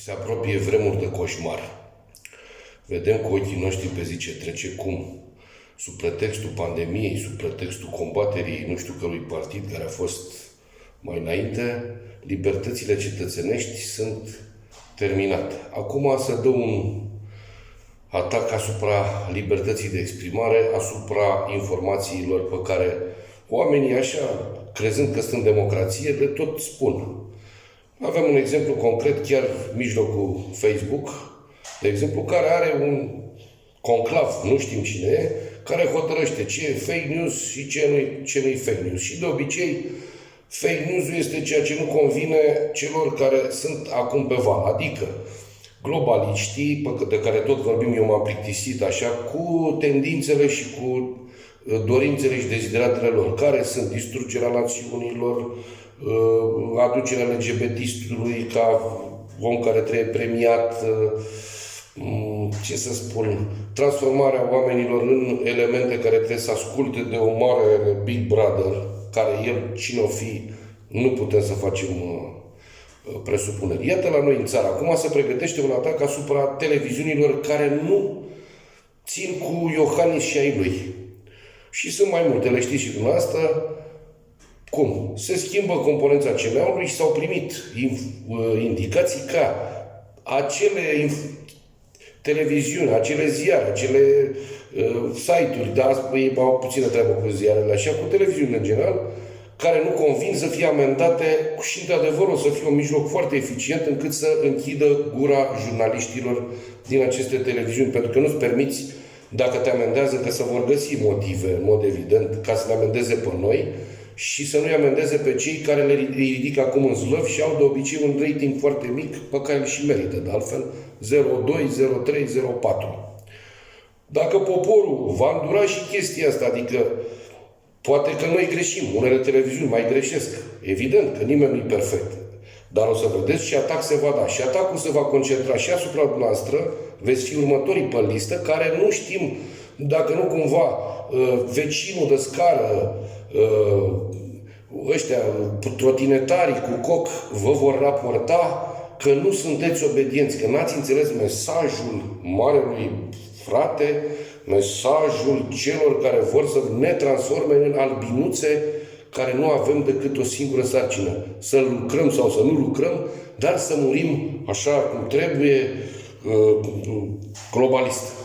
Se apropie vremuri de coșmar. Vedem cu ochii noștri pe zi ce trece cum, sub pretextul pandemiei, sub pretextul combaterii nu știu cărui partid care a fost mai înainte, libertățile cetățenești sunt terminate. Acum se dă un atac asupra libertății de exprimare, asupra informațiilor pe care oamenii așa, crezând că sunt în democrație, le tot spun. Avem un exemplu concret chiar în mijlocul Facebook, de exemplu, care are un conclav, nu știm cine e, care hotărăște ce e fake news și ce nu e fake news. Și de obicei, fake news-ul este ceea ce nu convine celor care sunt acum pe val, adică globaliștii, de care tot vorbim, eu m-am plictisit așa, cu tendințele și cu dorințele și dezideratele lor, care sunt distrugerea națiunilor, aducerea LGBT-ului ca om care trebuie premiat, ce să spun, transformarea oamenilor în elemente care trebuie să asculte de o mare Big Brother, care el, cine o fi, nu putem să facem presupuneri. Iată la noi în țară. Acum se pregătește un atac asupra televiziunilor care nu țin cu Iohannis și ai lui. Și sunt mai multe, le știți și dumneavoastră. Cum? Se schimbă componența CNA-ului și s-au primit indicații ca acele televiziuni, acele ziare, acele site-uri, dar ei au puțină treabă cu ziarele așa, cu televiziunile în general, care nu convin să fie amendate și, într-adevăr, o să fie un mijloc foarte eficient încât să închidă gura jurnaliștilor din aceste televiziuni. Pentru că nu-ți permiți, dacă te amendează, că să vor găsi motive, în mod evident, ca să ne amendeze pe noi și să nu-i amendeze pe cei care le ridică acum în slăv și au de obicei un rating foarte mic, pe care îl și merită, de altfel, 0,2, 0,3, 0,4. Dacă poporul va îndura și chestia asta, adică poate că noi greșim, unele televiziuni mai greșesc, evident că nimeni nu e perfect, dar o să vedeți și atac se va da. Și atacul se va concentra și asupra noastră, veți fi următorii pe listă, care nu știm dacă nu cumva vecinul de scară, ăștia, trotinetarii cu coc, vă vor raporta că nu sunteți obedienți, că n-ați înțeles mesajul marelui frate, mesajul celor care vor să ne transforme în albinuțe care nu avem decât o singură sarcină. Să lucrăm sau să nu lucrăm, dar să murim așa cum trebuie, globalist.